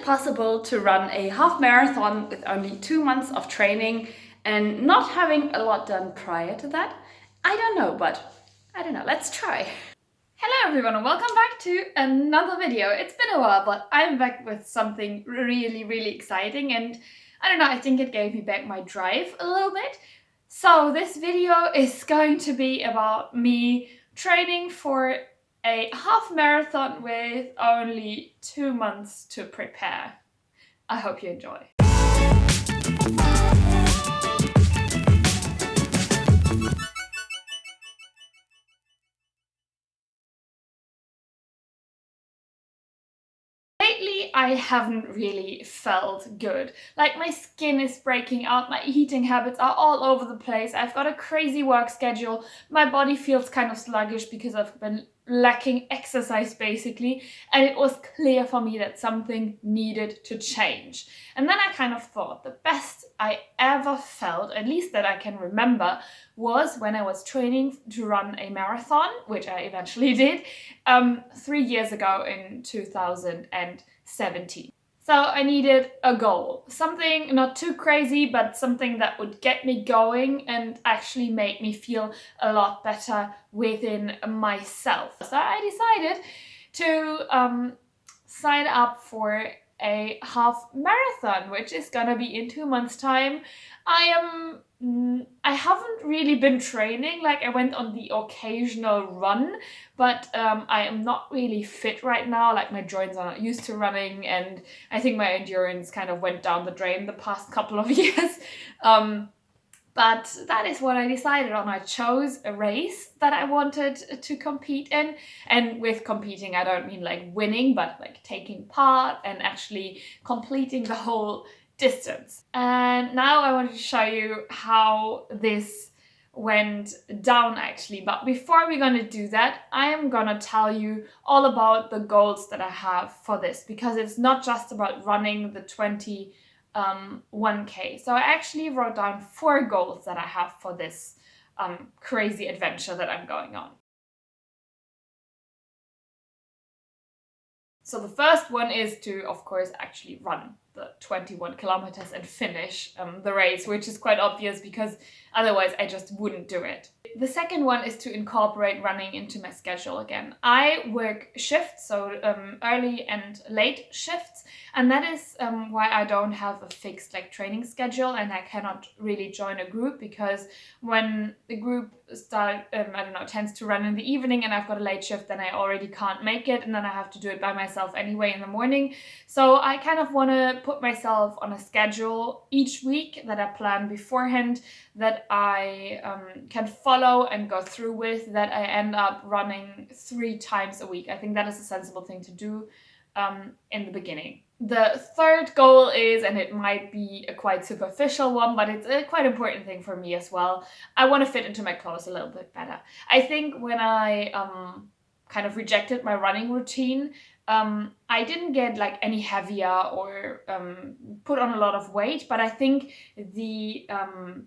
it possible to run a half marathon with only 2 months of training and not having a lot done prior to that? I don't know, but I don't know. Let's try. Hello everyone and welcome back to another video. It's been a while, but I'm back with something really exciting, and I don't know, I think it gave me back my drive a little bit. So this video is going to be about me training for a half marathon with only 2 months to prepare. I hope you enjoy. Lately, I haven't really felt good. Like, my skin is breaking out, my eating habits are all over the place, I've got a crazy work schedule, my body feels kind of sluggish because I've been lacking exercise basically, and it was clear for me that something needed to change. And then I kind of thought the best I ever felt, at least that I can remember, was when I was training to run a marathon, which I eventually did, 3 years ago in 2017. So I needed a goal, something not too crazy, but something that would get me going and actually make me feel a lot better within myself. So I decided to sign up for a half marathon, which is gonna be in 2 months' time. I haven't really been training, like I went on the occasional run, but I am not really fit right now, like my joints are not used to running, and I think my endurance kind of went down the drain the past couple of years. But that is what I decided on. I chose a race that I wanted to compete in. And with competing, I don't mean like winning, but like taking part and actually completing the whole distance. And now I want to show you how this went down actually. But before we're going to do that, I am going to tell you all about the goals that I have for this, because it's not just about running the 1K. So I actually wrote down 4 goals that I have for this crazy adventure that I'm going on. So the first one is to, of course, actually run the 21 kilometers and finish the race, which is quite obvious because otherwise I just wouldn't do it. The second one is to incorporate running into my schedule again. I work shifts, so early and late shifts, and that is why I don't have a fixed like training schedule, and I cannot really join a group, because when the group tends to run in the evening and I've got a late shift, then I already can't make it, and then I have to do it by myself anyway in the morning. So I kind of want to put myself on a schedule each week that I plan beforehand, that I can follow and go through with, that I end up running 3 times a week. I think that is a sensible thing to do in the beginning. The third goal is, and it might be a quite superficial one, but it's a quite important thing for me as well, I want to fit into my clothes a little bit better. I think when I kind of rejected my running routine, I didn't get like any heavier or put on a lot of weight, but I think the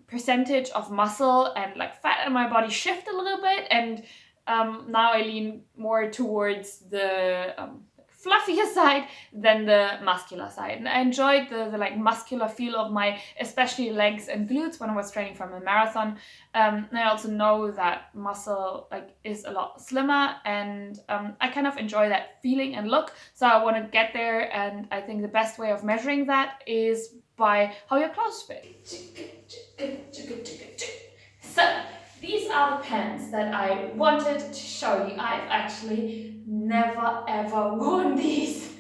percentage of muscle and like fat in my body shifted a little bit, and now I lean more towards the fluffier side than the muscular side. And I enjoyed the like muscular feel of my especially legs and glutes when I was training from a marathon. And I also know that muscle like is a lot slimmer, and I kind of enjoy that feeling and look. So I want to get there, and I think the best way of measuring that is by how your clothes fit. So these are the pants that I wanted to show you. I've actually never ever worn these,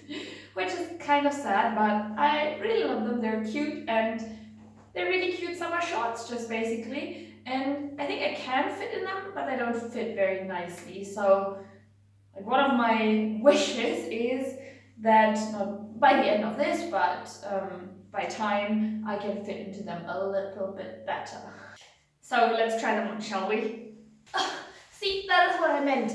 which is kind of sad, but I really love them. They're cute, and they're really cute summer shorts, just basically. And I think I can fit in them, but they don't fit very nicely. So like, one of my wishes is that not by the end of this, but by time I can fit into them a little bit better. So let's try them on, shall we? See, that is what I meant.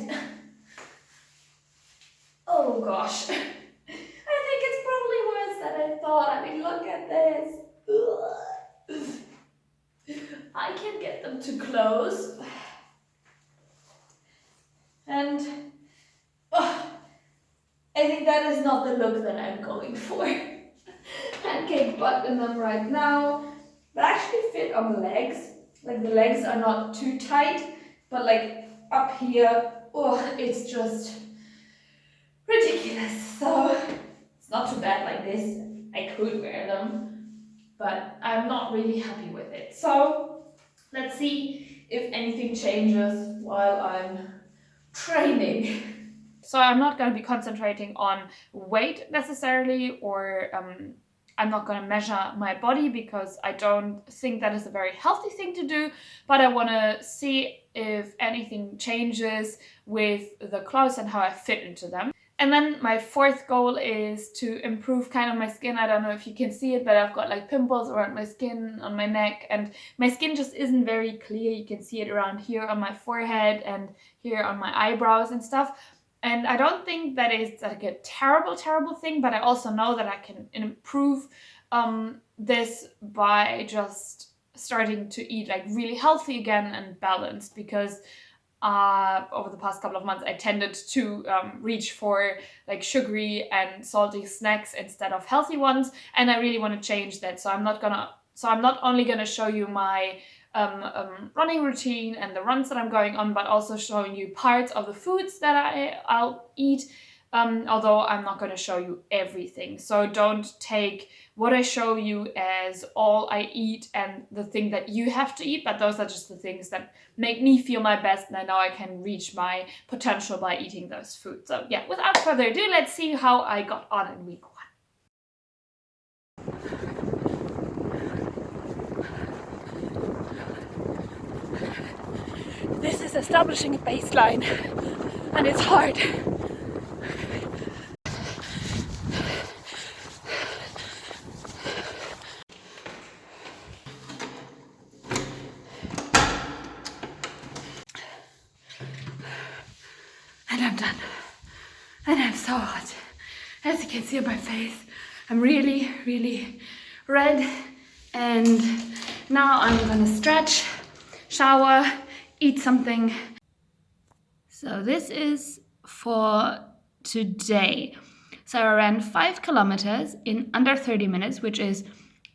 Oh gosh. I think it's probably worse than I thought. I mean, look at this. I can get them to close. And I think that is not the look that I'm going for. Pancake butt in them right now. They actually fit on the legs. Like the legs are not too tight, but like up here, oh, it's just ridiculous. So it's not too bad like this. I could wear them, but I'm not really happy with it. So let's see if anything changes while I'm training. So I'm not going to be concentrating on weight necessarily, or I'm not going to measure my body because I don't think that is a very healthy thing to do, but I want to see if anything changes with the clothes and how I fit into them. And then my fourth goal is to improve kind of my skin. I don't know if you can see it, but I've got like pimples around my skin, on my neck, and my skin just isn't very clear. You can see it around here on my forehead and here on my eyebrows and stuff. And I don't think that is like a terrible thing, but I also know that I can improve this by just starting to eat like really healthy again and balanced, because over the past couple of months I tended to reach for like sugary and salty snacks instead of healthy ones, and I really want to change that. So I'm not only gonna show you my running routine and the runs that I'm going on, but also showing you parts of the foods that I'll eat, although I'm not going to show you everything. So don't take what I show you as all I eat and the thing that you have to eat, but those are just the things that make me feel my best, and I know I can reach my potential by eating those foods. So yeah, without further ado, let's see how I got on in week 1. This is establishing a baseline, and it's hard. And I'm done. And I'm so hot. As you can see on my face, I'm really red. And now I'm gonna stretch, shower, eat something. So this is for today. So I ran 5 kilometers in under 30 minutes, which is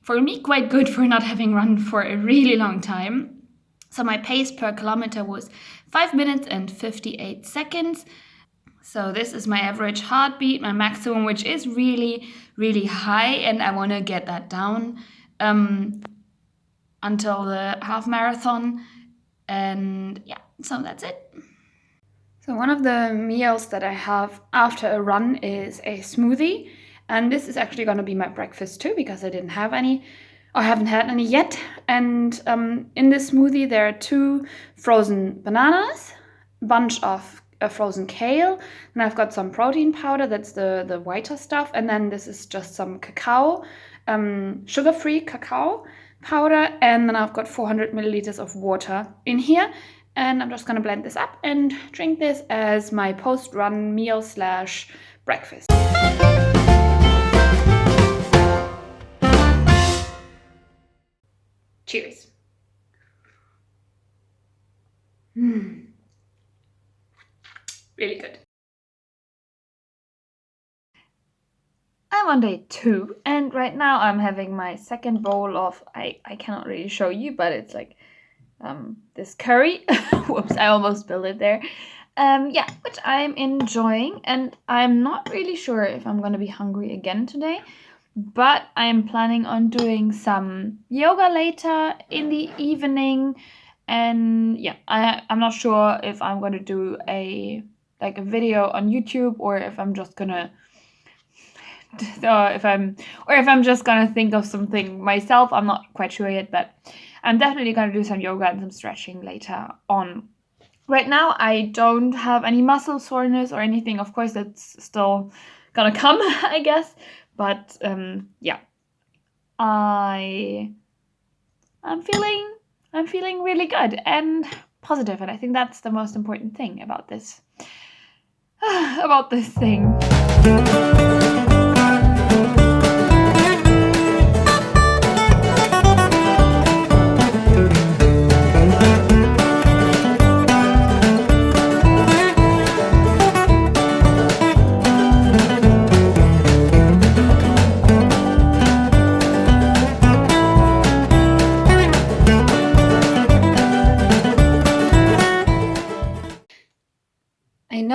for me quite good for not having run for a really long time. So my pace per kilometer was 5 minutes and 58 seconds. So this is my average heartbeat, my maximum, which is really high, and I want to get that down until the half marathon. And yeah, so that's it. So one of the meals that I have after a run is a smoothie, and this is actually going to be my breakfast too, because I didn't have any, or haven't had any yet. And in this smoothie there are 2 frozen bananas, a bunch of frozen kale, and I've got some protein powder, that's the whiter stuff, and then this is just some cacao, sugar-free cacao powder, and then I've got 400 milliliters of water in here, and I'm just gonna blend this up and drink this as my post-run meal / breakfast. Cheers. Really good. I'm on day 2, and right now I'm having my second bowl of, I cannot really show you, but it's like this curry. Whoops, I almost spilled it there. Yeah, which I'm enjoying, and I'm not really sure if I'm gonna be hungry again today, but I'm planning on doing some yoga later in the evening. And yeah, I'm not sure if I'm gonna do a video on YouTube, or if I'm just gonna if I'm just gonna think of something myself. I'm not quite sure yet, but I'm definitely gonna do some yoga and some stretching later on. Right now I don't have any muscle soreness or anything. Of course, that's still gonna come, I guess, but yeah, I'm feeling really good and positive, and I think that's the most important thing about this thing.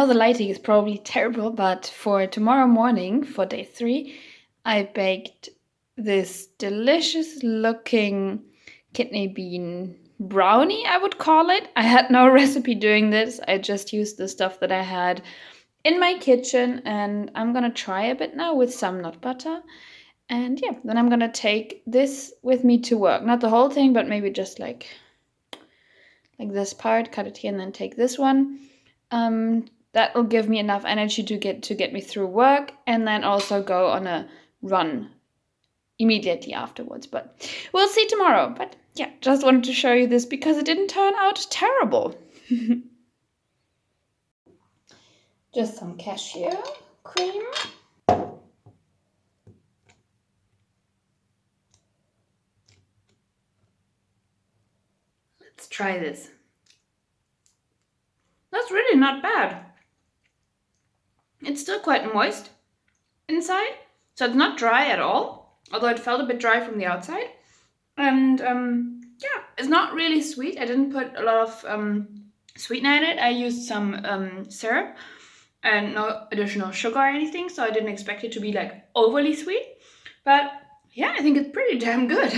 know the lighting is probably terrible, but for tomorrow morning, for day 3, I baked this delicious looking kidney bean brownie, I would call it. I had no recipe doing this. I just used the stuff that I had in my kitchen, and I'm gonna try a bit now with some nut butter. And yeah, then I'm gonna take this with me to work. Not the whole thing, but maybe just like this part, cut it here and then take this one. That will give me enough energy to get me through work, and then also go on a run immediately afterwards. But we'll see tomorrow. But yeah, just wanted to show you this because it didn't turn out terrible. Just some cashew cream. Let's try this. That's really not bad. It's still quite moist inside, so it's not dry at all, although it felt a bit dry from the outside. And yeah, it's not really sweet. I didn't put a lot of sweetener in it. I used some syrup and no additional sugar or anything, so I didn't expect it to be like overly sweet. But yeah, I think it's pretty damn good.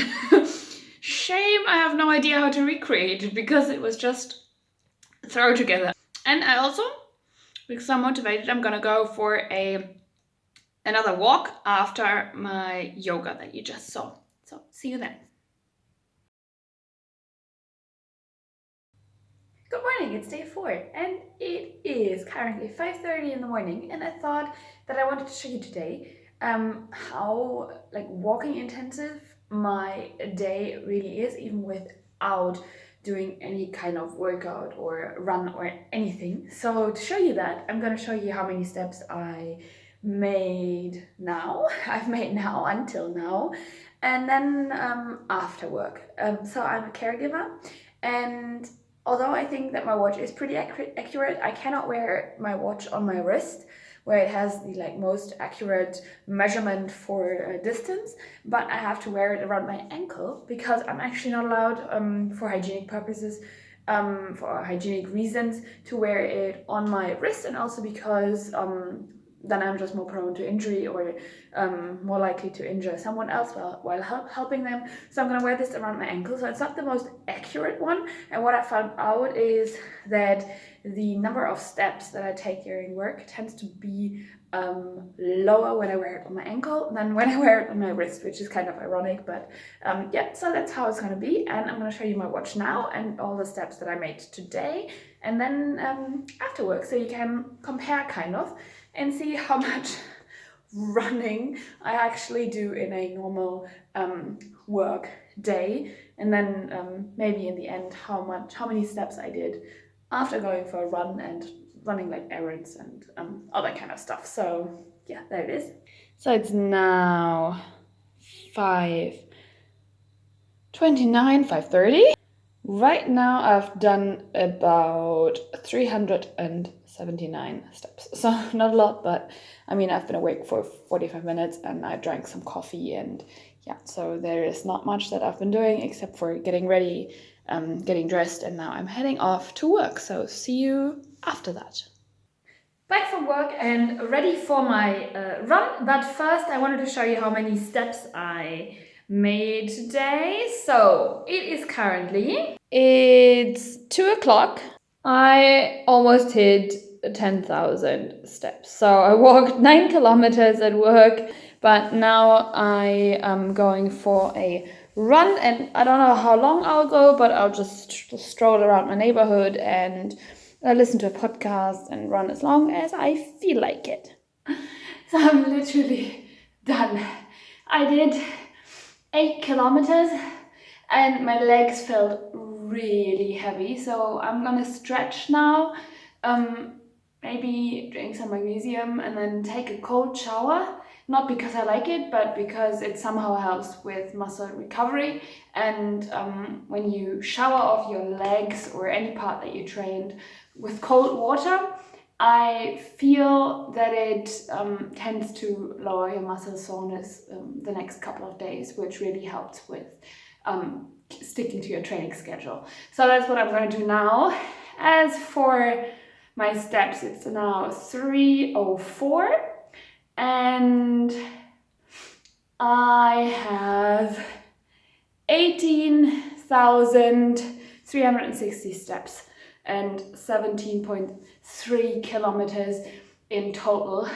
Shame I have no idea how to recreate it because it was just thrown together. And I also, because I'm motivated, I'm gonna go for another walk after my yoga that you just saw. So see you then. Good morning, it's day 4 and it is currently 5:30 in the morning, and I thought that I wanted to show you today how like walking intensive my day really is, even without doing any kind of workout or run or anything. So to show you that, I'm going to show you how many steps I've made now until now, and then after work. So I'm a caregiver, and although I think that my watch is pretty accurate, I cannot wear my watch on my wrist where it has the like most accurate measurement for distance, but I have to wear it around my ankle because I'm actually not allowed for hygienic purposes, for hygienic reasons, to wear it on my wrist, and also because then I'm just more prone to injury, or more likely to injure someone else while helping them. So I'm gonna wear this around my ankle. So it's not the most accurate one. And what I found out is that the number of steps that I take during work tends to be lower when I wear it on my ankle than when I wear it on my wrist, which is kind of ironic, but yeah, so that's how it's gonna be. And I'm gonna show you my watch now and all the steps that I made today, and then after work, so you can compare kind of and see how much running I actually do in a normal work day, and then maybe in the end how many steps I did after going for a run and running like errands and all that kind of stuff. So yeah, there it is. So it's now 5:29, 5:30. Right now I've done about 379 steps. So not a lot, but I mean, I've been awake for 45 minutes and I drank some coffee, and yeah, so there is not much that I've been doing except for getting ready, getting dressed, and now I'm heading off to work. So see you after that. Back from work and ready for my run, but first I wanted to show you how many steps I made today. So it's 2 o'clock. I almost hit 10,000 steps. So I walked 9 kilometers at work, but now I am going for a run, and I don't know how long I'll go, but I'll just stroll around my neighborhood and listen to a podcast and run as long as I feel like it. So I'm literally done. I did 8 kilometers and my legs felt really heavy, so I'm gonna stretch now, maybe drink some magnesium and then take a cold shower, not because I like it, but because it somehow helps with muscle recovery. And when you shower off your legs or any part that you trained with cold water, I feel that it tends to lower your muscle soreness the next couple of days, which really helps with sticking to your training schedule. So that's what I'm going to do now. As for my steps. It's now 304 and I have 18,360 steps and 17.3 kilometers in total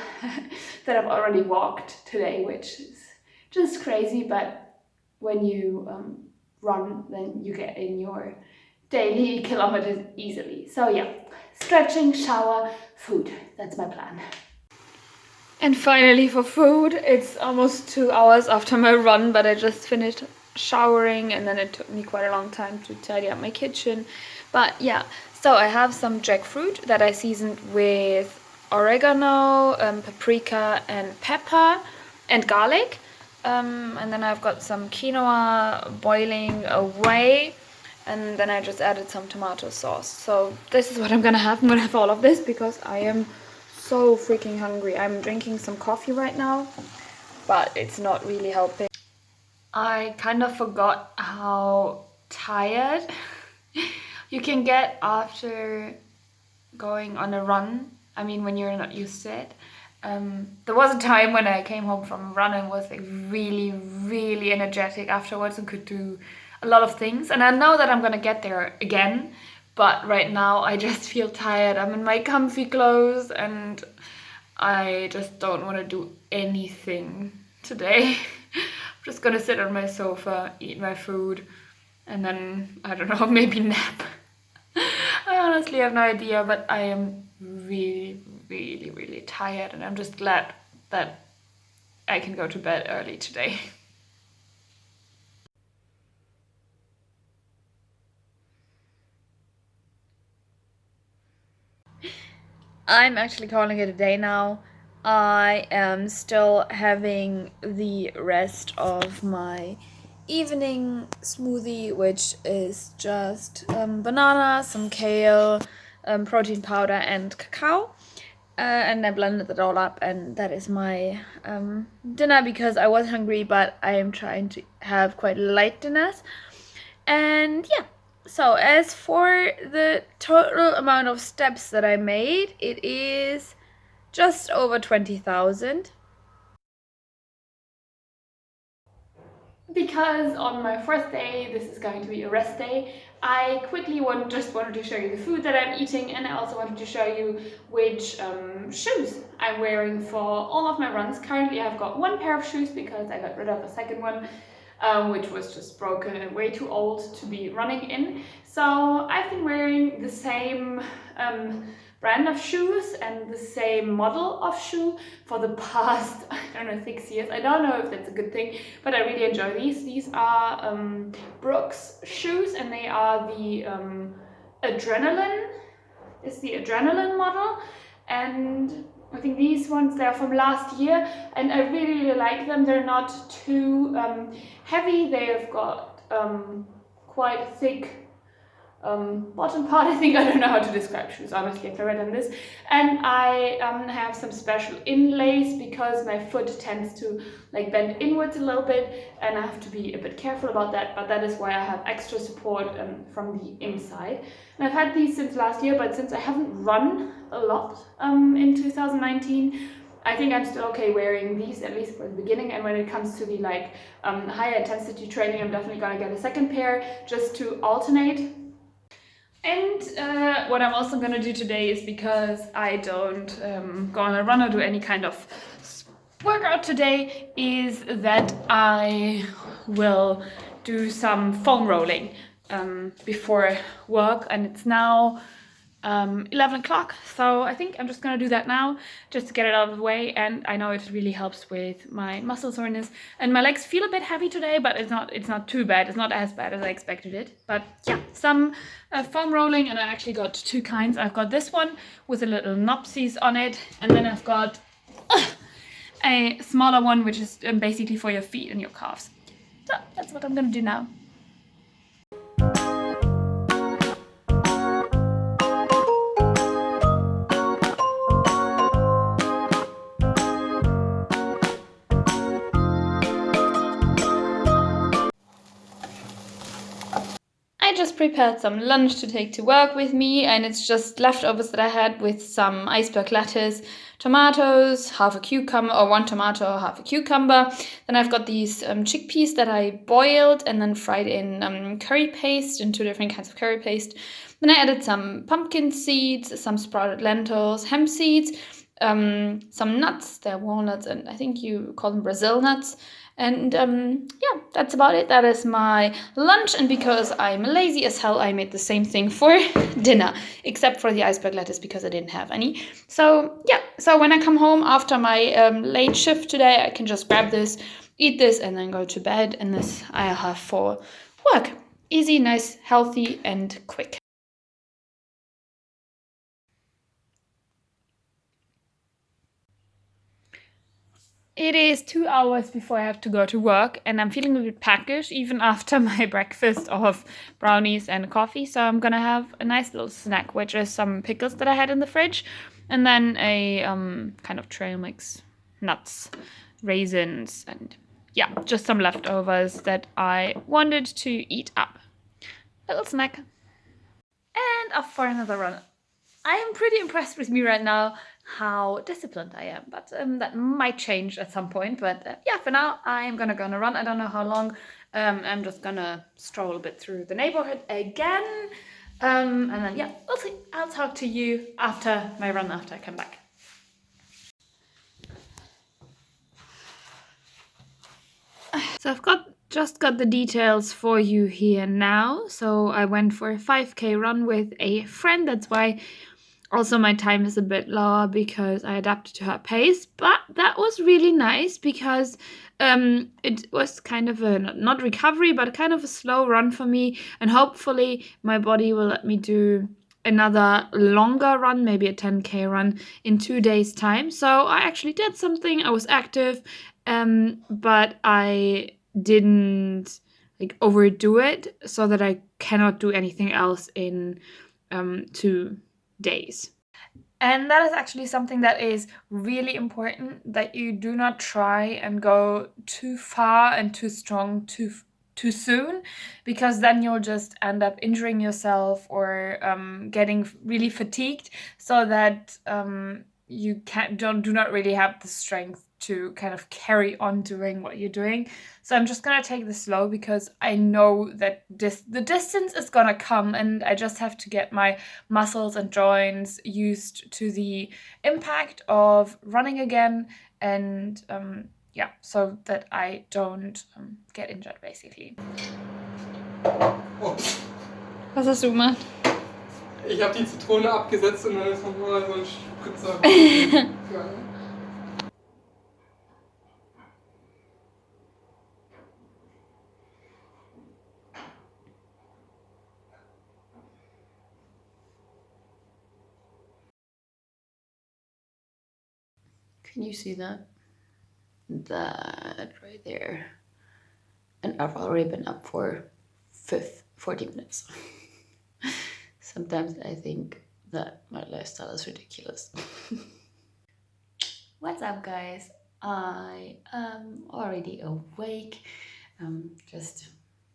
that I've already walked today, which is just crazy. But when you run, then you get in your daily kilometers easily. So yeah, stretching, shower, food. That's my plan. And finally for food, it's almost 2 hours after my run, but I just finished showering and then it took me quite a long time to tidy up my kitchen. But yeah, so I have some jackfruit that I seasoned with oregano, paprika and pepper and garlic. And then I've got some quinoa boiling away. And then I just added some tomato sauce. So this is what I'm gonna have. I'm gonna have all of this because I am so freaking hungry. I'm drinking some coffee right now, but it's not really helping. I kind of forgot how tired you can get after going on a run. I mean, when you're not used to it. There was a time when I came home from a run and was like really energetic afterwards and could do a lot of things. And I know that I'm gonna get there again, but right now I just feel tired. I'm in my comfy clothes and I just don't want to do anything today. I'm just gonna sit on my sofa, eat my food, and then, I don't know, maybe nap. I honestly have no idea, but I am really tired and I'm just glad that I can go to bed early today. I'm actually calling it a day now. I am still having the rest of my evening smoothie, which is just banana, some kale, protein powder and cacao. And I blended it all up, and that is my dinner because I was hungry, but I am trying to have quite light dinners. And yeah, so as for the total amount of steps that I made, it is just over 20,000. Because on my first day, this is going to be a rest day, I quickly just wanted to show you the food that I'm eating, and I also wanted to show you which shoes I'm wearing for all of my runs. Currently I've got one pair of shoes because I got rid of a second one, which was just broken and way too old to be running in. So I've been wearing the same brand of shoes and the same model of shoe for the past, I don't know, 6 years. I don't know if that's a good thing, but I really enjoy these. These are Brooks shoes, and they are the Adrenaline. It's the Adrenaline model, and I think these ones, they're from last year, and I really like them. They're not too heavy. They've got quite thick bottom part, I think. I don't know how to describe shoes, honestly, I've never done this. And I have some special inlays because my foot tends to like bend inwards a little bit, and I have to be a bit careful about that, but that is why I have extra support from the inside. And I've had these since last year, but since I haven't run a lot in 2019, I think I'm still okay wearing these, at least for the beginning. And when it comes to the like higher intensity training, I'm definitely gonna get a second pair just to alternate. And what I'm also gonna do today is, because I don't go on a run or do any kind of workout today, is that I will do some foam rolling before work, and it's now 11 o'clock, so I think I'm just gonna do that now just to get it out of the way. And I know it really helps with my muscle soreness, and my legs feel a bit heavy today, but it's not too bad. It's not as bad as I expected it. But yeah, some foam rolling, and I actually got two kinds. I've got this one with a little nopsies on it, and then I've got a smaller one, which is basically for your feet and your calves. So that's what I'm gonna do now. I just prepared some lunch to take to work with me, and it's just leftovers that I had with some iceberg lettuce, tomatoes, half a cucumber, or one tomato, half a cucumber. Then I've got these chickpeas that I boiled and then fried in curry paste, in 2 different kinds of curry paste. Then I added some pumpkin seeds, some sprouted lentils, hemp seeds, some nuts. They're walnuts, and I think you call them Brazil nuts. And yeah, that's about it. That is my lunch. And because I'm lazy as hell, I made the same thing for dinner, except for the iceberg lettuce because I didn't have any. So yeah, so when I come home after my late shift today, I can just grab this, eat this, and then go to bed. And this I'll have for work. Easy, nice, healthy, and quick. It is 2 hours before I have to go to work, and I'm feeling a bit peckish even after my breakfast of brownies and coffee. So I'm gonna have a nice little snack, which is some pickles that I had in the fridge, and then a kind of trail mix, nuts, raisins, and yeah, just some leftovers that I wanted to eat up. A little snack. And off for another run. I am pretty impressed with me right now, how disciplined I am, but that might change at some point. But yeah, for now, I'm gonna go on a run. I don't know how long. I'm just gonna stroll a bit through the neighborhood again. And then yeah, we'll see. I'll talk to you after my run, after I come back. So I've just got the details for you here now. So I went for a 5K run with a friend. That's why also my time is a bit lower, because I adapted to her pace. But that was really nice because it was kind of a, not recovery, but kind of a slow run for me. And hopefully my body will let me do another longer run, maybe a 10K run in 2 days' time. So I actually did something. I was active, but I didn't like overdo it so that I cannot do anything else in 2 days. And that is actually something that is really important, that you do not try and go too far and too strong too soon, because then you'll just end up injuring yourself or getting really fatigued, so that you do not really have the strength to kind of carry on doing what you're doing. So I'm just gonna take this slow, because I know that the distance is gonna come, and I just have to get my muscles and joints used to the impact of running again, and yeah, so that I don't get injured, basically. Oh, Was hast du gemacht? ich habe die Zitrone abgesetzt und dann ist nochmal so ein Spritzer. Geil. Can you see that? That right there. And I've already been up for 40 minutes. Sometimes I think that my lifestyle is ridiculous. What's up, guys? I am already awake. Just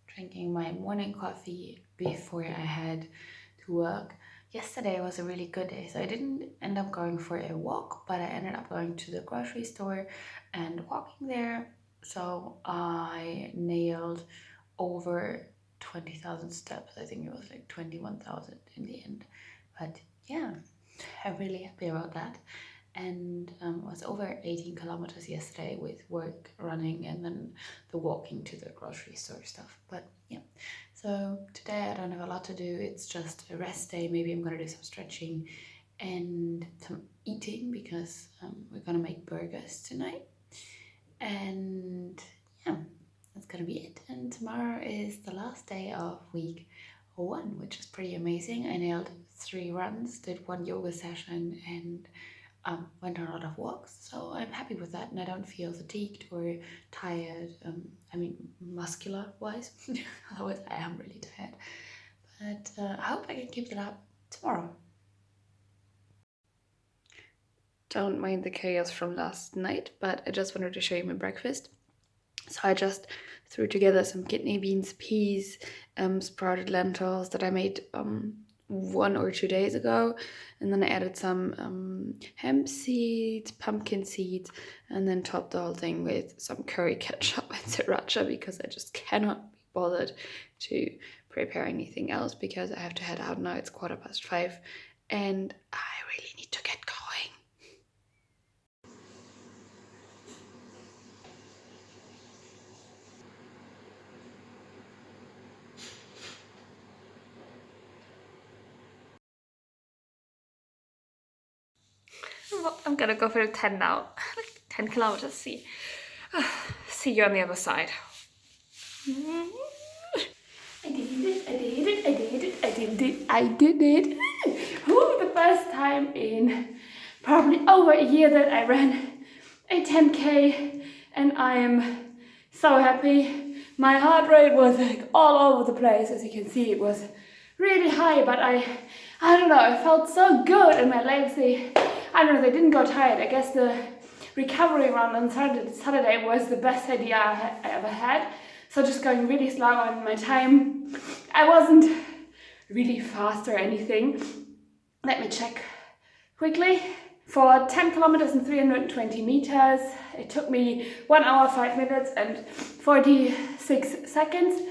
drinking my morning coffee before I head to work. Yesterday was a really good day, so I didn't end up going for a walk, but I ended up going to the grocery store and walking there. So I nailed over 20,000 steps. I think it was like 21,000 in the end. But yeah, I'm really happy about that. And was over 18 kilometers yesterday with work, running, and then the walking to the grocery store stuff. But yeah, so today I don't have a lot to do. It's just a rest day. Maybe I'm gonna do some stretching and some eating, because we're gonna make burgers tonight. And yeah, that's gonna be it. And tomorrow is the last day of week 1, which is pretty amazing. I nailed 3 runs, did 1 yoga session, and went on a lot of walks. So I'm happy with that, and I don't feel fatigued or tired. I mean, muscular wise. Otherwise, I am really tired. But I hope I can keep that up tomorrow. Don't mind the chaos from last night, but I just wanted to show you my breakfast. So I just threw together some kidney beans, peas, sprouted lentils that I made 1 or 2 days ago, and then I added some hemp seeds, pumpkin seeds, and then topped the whole thing with some curry ketchup and sriracha because I just cannot be bothered to prepare anything else because I have to head out now. It's 5:15 and I really need to get going. Well, I'm gonna go for the 10 now. Like 10 kilometers, see. See you on the other side. I did it. Ooh, the first time in probably over a year that I ran a 10K, and I am so happy. My heart rate was like all over the place, as you can see. It was really high, but I don't know, I felt so good, and my legs, I don't know, they didn't go tired. I guess the recovery run on Saturday was the best idea I ever had. So just going really slow on my time. I wasn't really fast or anything. Let me check quickly. For 10 kilometers and 320 meters, it took me 1 hour, 5 minutes and 46 seconds,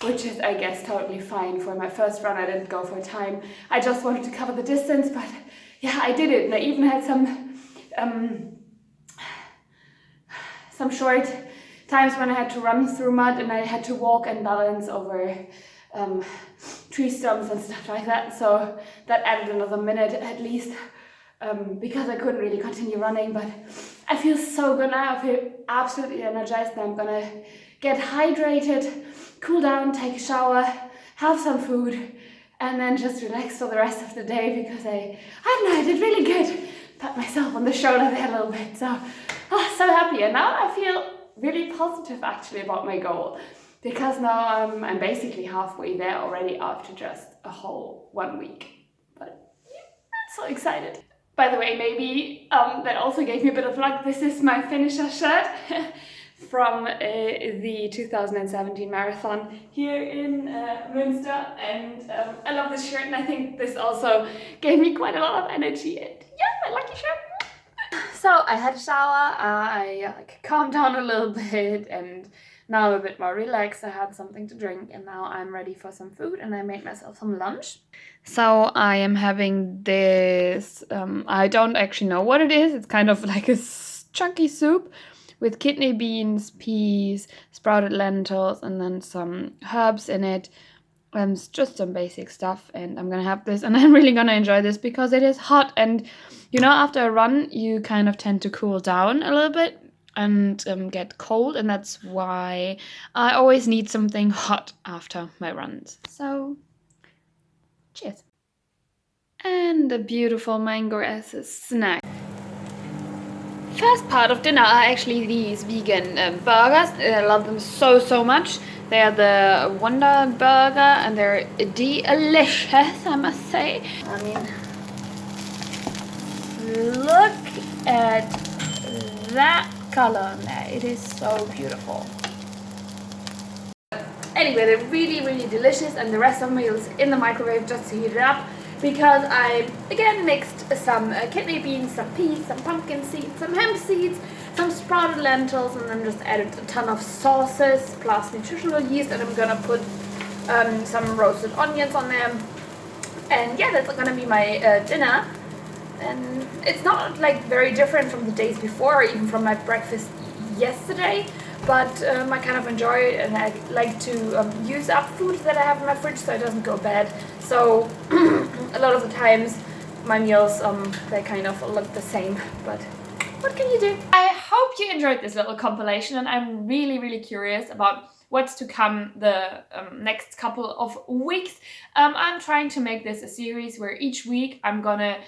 which is, I guess, totally fine. For my first run, I didn't go for time. I just wanted to cover the distance, but yeah, I did it. And I even had some short times when I had to run through mud and I had to walk and balance over tree stumps and stuff like that. So that added another minute at least, because I couldn't really continue running. But I feel so good now. I feel absolutely energized, and I'm gonna get hydrated, cool down, take a shower, have some food, and then just relax for the rest of the day because I don't know, I did really good. Pat myself on the shoulder there a little bit. So so happy, and now I feel really positive actually about my goal, because now I'm basically halfway there already after just a whole 1 week. But yeah, I'm so excited. By the way, maybe that also gave me a bit of luck. This is my finisher shirt from the 2017 marathon here in Münster, and I love this shirt, and I think this also gave me quite a lot of energy. And yeah, my lucky shirt. So I had a shower, I calmed down a little bit, and now I'm a bit more relaxed. I had something to drink, and now I'm ready for some food, and I made myself some lunch. So I am having this, I don't actually know what it is. It's kind of like a chunky soup with kidney beans, peas, sprouted lentils, and then some herbs in it. It's just some basic stuff, and I'm gonna have this, and I'm really gonna enjoy this because it is hot, and you know, after a run you kind of tend to cool down a little bit and get cold, and that's why I always need something hot after my runs. So cheers. And a beautiful mango as a snack. First part of dinner are actually these vegan burgers. I love them so much. They are the Wonder Burger, and they're delicious, I must say. I mean, look at that color on there. It is so beautiful. Anyway, they're really delicious, and the rest of the meal is in the microwave just to heat it up, because I again mixed some kidney beans, some peas, some pumpkin seeds, some hemp seeds, some sprouted lentils, and then just added a ton of sauces plus nutritional yeast, and I'm gonna put some roasted onions on them. And yeah, that's gonna be my dinner. And it's not like very different from the days before, or even from my breakfast yesterday, but I kind of enjoy it, and I like to use up food that I have in my fridge so it doesn't go bad. So a lot of the times my meals they kind of look the same, but what can you do? I hope you enjoyed this little compilation, and I'm really curious about what's to come the next couple of weeks. I'm trying to make this a series where each week I'm gonna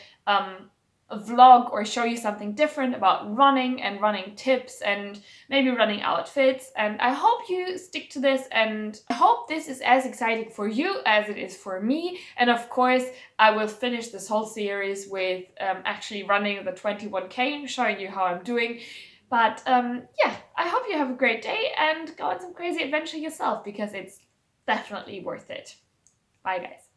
vlog or show you something different about running and running tips and maybe running outfits, and I hope you stick to this, and I hope this is as exciting for you as it is for me. And of course I will finish this whole series with actually running the 21K and showing you how I'm doing. But yeah, I hope you have a great day and go on some crazy adventure yourself, because it's definitely worth it. Bye, guys.